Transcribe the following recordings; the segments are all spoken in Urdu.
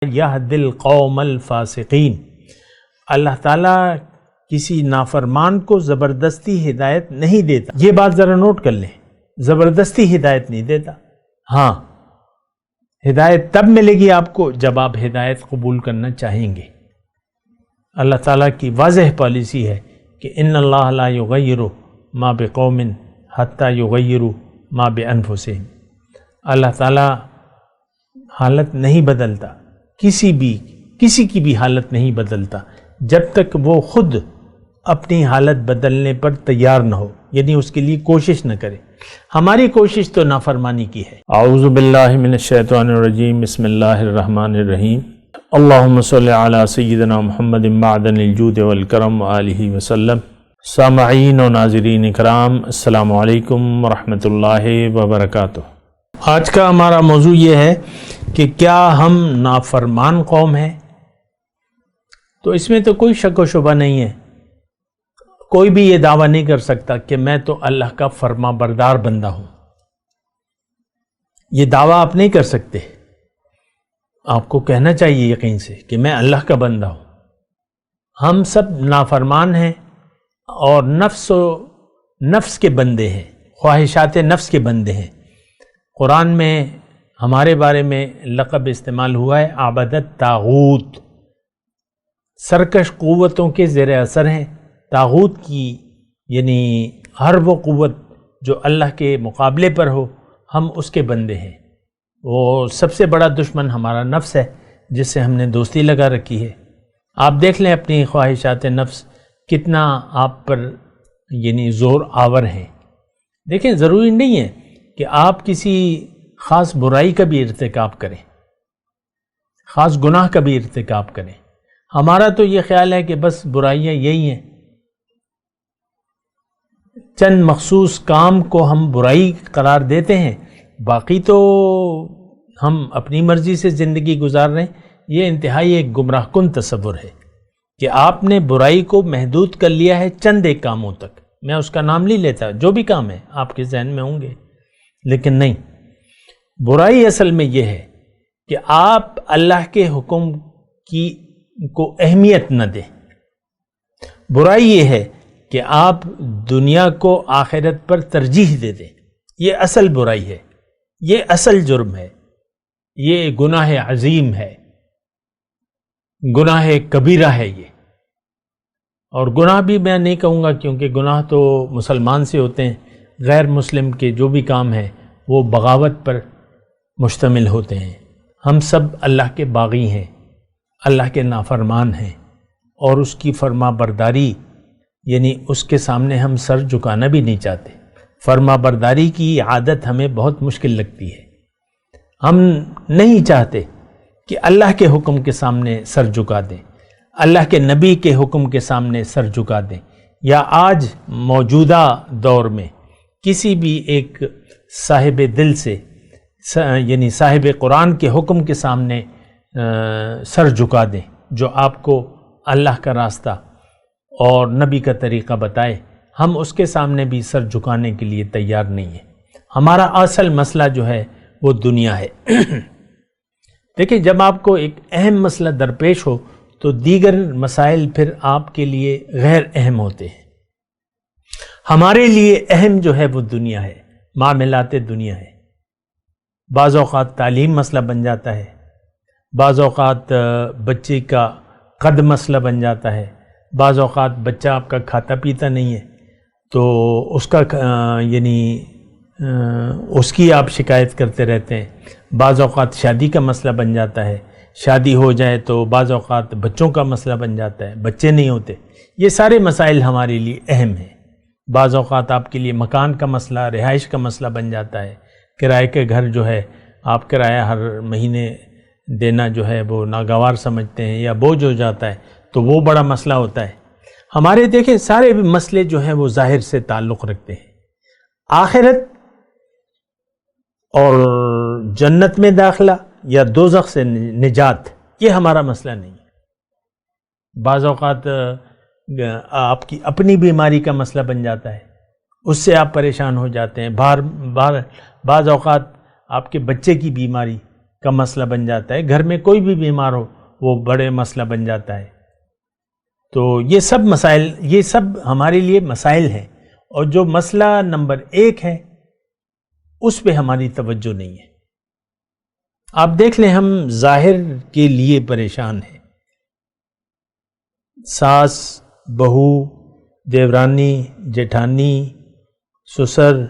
یہد القوم الفاسقین، اللہ تعالیٰ کسی نافرمان کو زبردستی ہدایت نہیں دیتا۔ یہ بات ذرا نوٹ کر لیں، زبردستی ہدایت نہیں دیتا۔ ہاں، ہدایت تب ملے گی آپ کو جب آپ ہدایت قبول کرنا چاہیں گے۔ اللہ تعالیٰ کی واضح پالیسی ہے کہ ان اللہ لا یغیر ما بقوم حتی یغیروا ما بانفسہم۔ اللہ تعالیٰ حالت نہیں بدلتا، کسی کی بھی حالت نہیں بدلتا جب تک وہ خود اپنی حالت بدلنے پر تیار نہ ہو، یعنی اس کے لیے کوشش نہ کرے۔ ہماری کوشش تو نافرمانی کی ہے۔ اعوذ باللہ من الشیطان الرجیم، بسم اللہ الرحمن الرحیم۔ اللہم صلی علی سیدنا محمد معدن الجود والکرم وآلہ وسلم۔ سامعین و ناظرین اکرام، السلام علیکم ورحمۃ اللہ وبرکاتہ۔ آج کا ہمارا موضوع یہ ہے کہ کیا ہم نافرمان قوم ہیں؟ تو اس میں تو کوئی شک و شبہ نہیں ہے۔ کوئی بھی یہ دعویٰ نہیں کر سکتا کہ میں تو اللہ کا فرما بردار بندہ ہوں۔ یہ دعویٰ آپ نہیں کر سکتے۔ آپ کو کہنا چاہیے یقین سے کہ میں اللہ کا بندہ ہوں۔ ہم سب نافرمان ہیں اور نفس کے بندے ہیں، خواہشات نفس کے بندے ہیں۔ قرآن میں ہمارے بارے میں لقب استعمال ہوا ہے عبدت طاغوت، سرکش قوتوں کے زیر اثر ہیں۔ طاغوت کی یعنی ہر وہ قوت جو اللہ کے مقابلے پر ہو، ہم اس کے بندے ہیں۔ وہ سب سے بڑا دشمن ہمارا نفس ہے جس سے ہم نے دوستی لگا رکھی ہے۔ آپ دیکھ لیں اپنی خواہشات نفس کتنا آپ پر یعنی زور آور ہیں۔ دیکھیں، ضروری نہیں ہے کہ آپ کسی خاص برائی کا بھی ارتکاب کریں، خاص گناہ کا بھی ارتکاب کریں۔ ہمارا تو یہ خیال ہے کہ بس برائیاں یہی ہیں، چند مخصوص کام کو ہم برائی قرار دیتے ہیں، باقی تو ہم اپنی مرضی سے زندگی گزار رہے ہیں۔ یہ انتہائی ایک گمراہ کن تصور ہے کہ آپ نے برائی کو محدود کر لیا ہے چند ایک کاموں تک۔ میں اس کا نام نہیں لیتا، جو بھی کام ہے آپ کے ذہن میں ہوں گے، لیکن نہیں، برائی اصل میں یہ ہے کہ آپ اللہ کے حکم کو اہمیت نہ دیں۔ برائی یہ ہے کہ آپ دنیا کو آخرت پر ترجیح دے دیں۔ یہ اصل برائی ہے، یہ اصل جرم ہے، یہ گناہ عظیم ہے، گناہ کبیرہ ہے یہ۔ اور گناہ بھی میں نہیں کہوں گا، کیونکہ گناہ تو مسلمان سے ہوتے ہیں، غیر مسلم کے جو بھی کام ہیں وہ بغاوت پر مشتمل ہوتے ہیں۔ ہم سب اللہ کے باغی ہیں، اللہ کے نافرمان ہیں، اور اس کی فرما برداری یعنی اس کے سامنے ہم سر جھکانا بھی نہیں چاہتے۔ فرما برداری کی عادت ہمیں بہت مشکل لگتی ہے۔ ہم نہیں چاہتے کہ اللہ کے حکم کے سامنے سر جھکا دیں، اللہ کے نبی کے حکم کے سامنے سر جھکا دیں، یا آج موجودہ دور میں کسی بھی ایک صاحب دل سے یعنی صاحب قرآن کے حکم کے سامنے سر جھکا دیں، جو آپ کو اللہ کا راستہ اور نبی کا طریقہ بتائے۔ ہم اس کے سامنے بھی سر جھکانے کے لیے تیار نہیں ہیں۔ ہمارا اصل مسئلہ جو ہے وہ دنیا ہے۔ دیکھیں، جب آپ کو ایک اہم مسئلہ درپیش ہو تو دیگر مسائل پھر آپ کے لیے غیر اہم ہوتے ہیں۔ ہمارے لیے اہم جو ہے وہ دنیا ہے، معاملات دنیا ہے۔ بعض اوقات تعلیم مسئلہ بن جاتا ہے، بعض اوقات بچے کا قد مسئلہ بن جاتا ہے، بعض اوقات بچہ آپ کا کھاتا پیتا نہیں ہے تو اس کا یعنی اس کی آپ شکایت کرتے رہتے ہیں۔ بعض اوقات شادی کا مسئلہ بن جاتا ہے، شادی ہو جائے تو بعض اوقات بچوں کا مسئلہ بن جاتا ہے، بچے نہیں ہوتے۔ یہ سارے مسائل ہمارے لیے اہم ہیں۔ بعض اوقات آپ کے لیے مکان کا مسئلہ، رہائش کا مسئلہ بن جاتا ہے۔ کرائے کے گھر جو ہے آپ کرایہ ہر مہینے دینا جو ہے وہ ناگوار سمجھتے ہیں یا بوجھ ہو جاتا ہے، تو وہ بڑا مسئلہ ہوتا ہے۔ ہمارے دیکھیں سارے مسئلے جو ہیں وہ ظاہر سے تعلق رکھتے ہیں۔ آخرت اور جنت میں داخلہ یا دوزخ سے نجات، یہ ہمارا مسئلہ نہیں ہے۔ بعض اوقات آپ کی اپنی بیماری کا مسئلہ بن جاتا ہے، اس سے آپ پریشان ہو جاتے ہیں۔ بعض اوقات آپ کے بچے کی بیماری کا مسئلہ بن جاتا ہے، گھر میں کوئی بھی بیمار ہو وہ بڑے مسئلہ بن جاتا ہے۔ تو یہ سب مسائل، یہ سب ہمارے لیے مسائل ہیں، اور جو مسئلہ نمبر 1 ہے اس پہ ہماری توجہ نہیں ہے۔ آپ دیکھ لیں، ہم ظاہر کے لیے پریشان ہیں، ساس، بہو، دیورانی، جیٹھانی، سسر،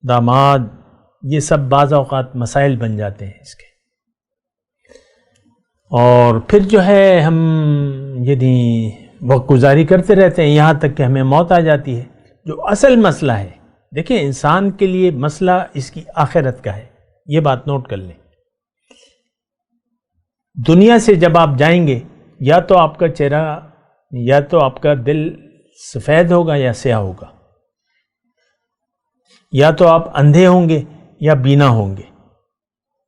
داماد، یہ سب بعض اوقات مسائل بن جاتے ہیں اس کے، اور پھر جو ہے ہم یعنی وقت گزاری کرتے رہتے ہیں یہاں تک کہ ہمیں موت آ جاتی ہے۔ جو اصل مسئلہ ہے، دیکھیں انسان کے لیے مسئلہ اس کی آخرت کا ہے، یہ بات نوٹ کر لیں۔ دنیا سے جب آپ جائیں گے، یا تو آپ کا چہرہ، یا تو آپ کا دل سفید ہوگا یا سیاہ ہوگا، یا تو آپ اندھے ہوں گے یا بینا ہوں گے۔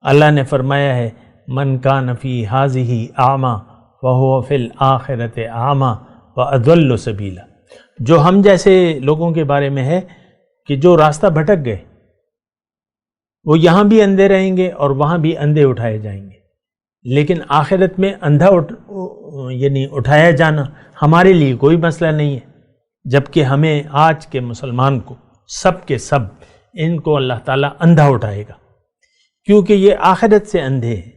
اللہ نے فرمایا ہے، من کان فی ہذہ اعمی فہو فی الآخرۃ اعمی واضل سبیلا۔ جو ہم جیسے لوگوں کے بارے میں ہے کہ جو راستہ بھٹک گئے، وہ یہاں بھی اندھے رہیں گے اور وہاں بھی اندھے اٹھائے جائیں گے، لیکن آخرت میں اندھا یعنی اٹھایا جانا ہمارے لیے کوئی مسئلہ نہیں ہے، جبکہ ہمیں آج کے مسلمان کو سب کے سب ان کو اللہ تعالیٰ اندھا اٹھائے گا، کیونکہ یہ آخرت سے اندھے ہیں،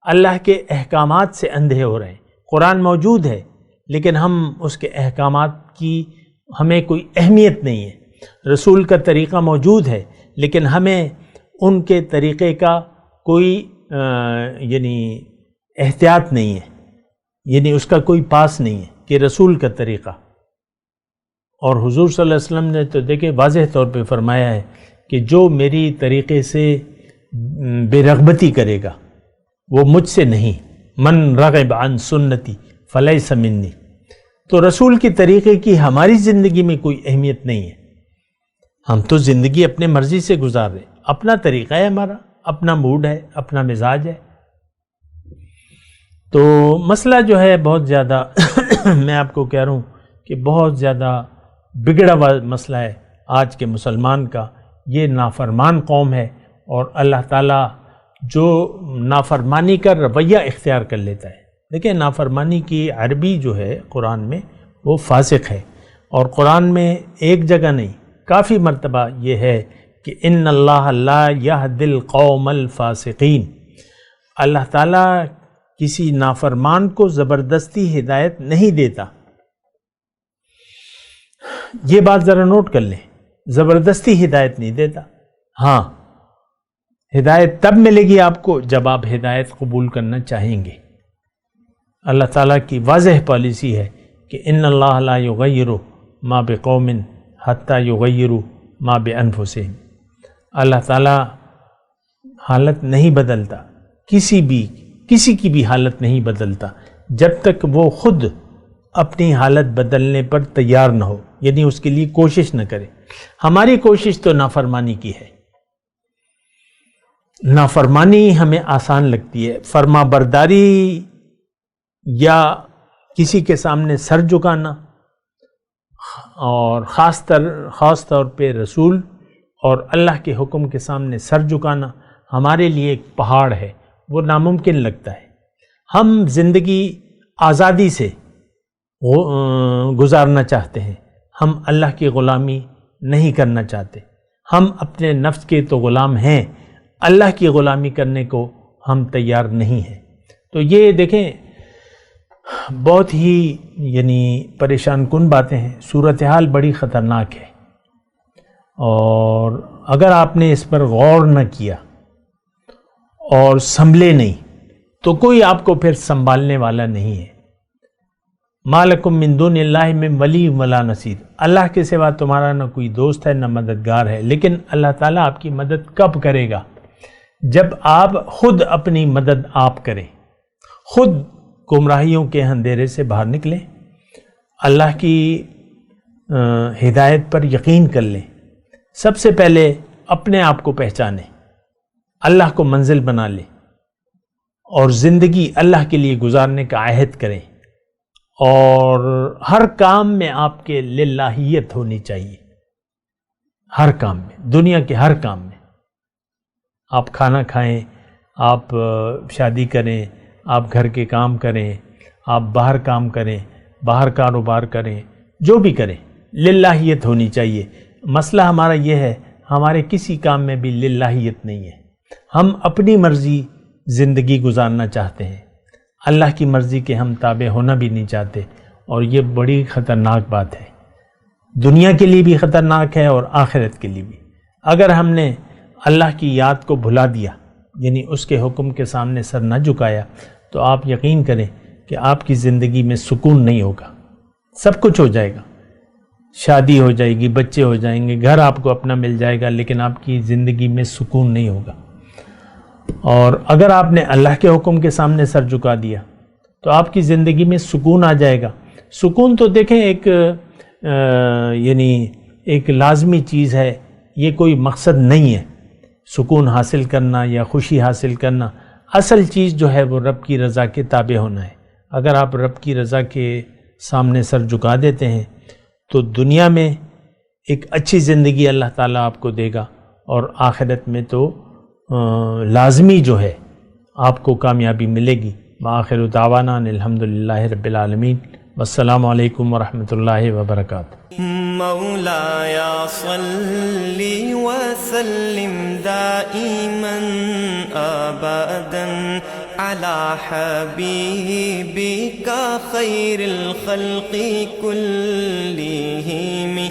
اللہ کے احکامات سے اندھے ہو رہے ہیں۔ قرآن موجود ہے لیکن ہم اس کے احکامات کی ہمیں کوئی اہمیت نہیں ہے، رسول کا طریقہ موجود ہے لیکن ہمیں ان کے طریقے کا کوئی یعنی احتیاط نہیں ہے، یعنی اس کا کوئی پاس نہیں ہے کہ رسول کا طریقہ۔ اور حضور صلی اللہ علیہ وسلم نے تو دیکھیں واضح طور پہ فرمایا ہے کہ جو میری طریقے سے بے رغبتی کرے گا وہ مجھ سے نہیں، من رغب عن سنتی فلیس منی۔ تو رسول کے طریقے کی ہماری زندگی میں کوئی اہمیت نہیں ہے، ہم تو زندگی اپنے مرضی سے گزار رہے، اپنا طریقہ ہے ہمارا، اپنا موڈ ہے، اپنا مزاج ہے۔ تو مسئلہ جو ہے بہت زیادہ میں آپ کو کہہ رہا ہوں کہ بہت زیادہ بگڑا ہوا مسئلہ ہے آج کے مسلمان کا۔ یہ نافرمان قوم ہے، اور اللہ تعالیٰ جو نافرمانی کا رویہ اختیار کر لیتا ہے، دیکھیں نافرمانی کی عربی جو ہے قرآن میں وہ فاسق ہے، اور قرآن میں ایک جگہ نہیں کافی مرتبہ یہ ہے کہ ان اللہ لا یہدی القوم الفاسقین، اللہ تعالیٰ کسی نافرمان کو زبردستی ہدایت نہیں دیتا۔ یہ بات ذرا نوٹ کر لیں، زبردستی ہدایت نہیں دیتا۔ ہاں، ہدایت تب ملے گی آپ کو جب آپ ہدایت قبول کرنا چاہیں گے۔ اللہ تعالیٰ کی واضح پالیسی ہے کہ ان اللہ لا یغیر ما بقوم حتی یغیروا ما بانفسہم، اللہ تعالیٰ حالت نہیں بدلتا، کسی کی بھی حالت نہیں بدلتا جب تک وہ خود اپنی حالت بدلنے پر تیار نہ ہو، یعنی اس کے لیے کوشش نہ کرے۔ ہماری کوشش تو نافرمانی کی ہے، نافرمانی ہمیں آسان لگتی ہے، فرما برداری یا کسی کے سامنے سر جھکانا، اور خاص طور پہ رسول اور اللہ کے حکم کے سامنے سر جھکانا ہمارے لیے ایک پہاڑ ہے، وہ ناممکن لگتا ہے۔ ہم زندگی آزادی سے گزارنا چاہتے ہیں، ہم اللہ کی غلامی نہیں کرنا چاہتے، ہم اپنے نفس کے تو غلام ہیں، اللہ کی غلامی کرنے کو ہم تیار نہیں ہیں۔ تو یہ دیکھیں بہت ہی یعنی پریشان کن باتیں ہیں، صورتحال بڑی خطرناک ہے، اور اگر آپ نے اس پر غور نہ کیا اور سنبھلے نہیں تو کوئی آپ کو پھر سنبھالنے والا نہیں ہے۔ ما لکم من دون اللہ من ولی ولا نصیر، اللہ کے سوا تمہارا نہ کوئی دوست ہے نہ مددگار ہے، لیکن اللہ تعالیٰ آپ کی مدد کب کرے گا؟ جب آپ خود اپنی مدد آپ کریں، خود گمراہیوں کے اندھیرے سے باہر نکلیں، اللہ کی ہدایت پر یقین کر لیں، سب سے پہلے اپنے آپ کو پہچانیں، اللہ کو منزل بنا لیں، اور زندگی اللہ کے لیے گزارنے کا عہد کریں، اور ہر کام میں آپ کے للہیت ہونی چاہیے، ہر کام میں، دنیا کے ہر کام میں آپ کھانا کھائیں، آپ شادی کریں، آپ گھر کے کام کریں، آپ باہر کام کریں، باہر کاروبار کریں، جو بھی کریں للہیت ہونی چاہیے۔ مسئلہ ہمارا یہ ہے، ہمارے کسی کام میں بھی للہیت نہیں ہے۔ ہم اپنی مرضی زندگی گزارنا چاہتے ہیں، اللہ کی مرضی کے ہم تابع ہونا بھی نہیں چاہتے، اور یہ بڑی خطرناک بات ہے، دنیا کے لیے بھی خطرناک ہے اور آخرت کے لیے بھی۔ اگر ہم نے اللہ کی یاد کو بھلا دیا، یعنی اس کے حکم کے سامنے سر نہ جھکایا، تو آپ یقین کریں کہ آپ کی زندگی میں سکون نہیں ہوگا۔ سب کچھ ہو جائے گا، شادی ہو جائے گی، بچے ہو جائیں گے، گھر آپ کو اپنا مل جائے گا، لیکن آپ کی زندگی میں سکون نہیں ہوگا۔ اور اگر آپ نے اللہ کے حکم کے سامنے سر جھکا دیا تو آپ کی زندگی میں سکون آ جائے گا۔ سکون تو دیکھیں یعنی ایک لازمی چیز ہے، یہ کوئی مقصد نہیں ہے سکون حاصل کرنا یا خوشی حاصل کرنا۔ اصل چیز جو ہے وہ رب کی رضا کے تابع ہونا ہے۔ اگر آپ رب کی رضا کے سامنے سر جھکا دیتے ہیں تو دنیا میں ایک اچھی زندگی اللہ تعالیٰ آپ کو دے گا، اور آخرت میں تو لازمی جو ہے آپ کو کامیابی ملے گی۔ وآخر دعوانا ان الحمدللہ رب العالمین، والسلام علیکم ورحمۃ اللہ وبرکاتہ۔ مولاي صل وسلم دائما ابدا على حبيبك خير الخلق كلهم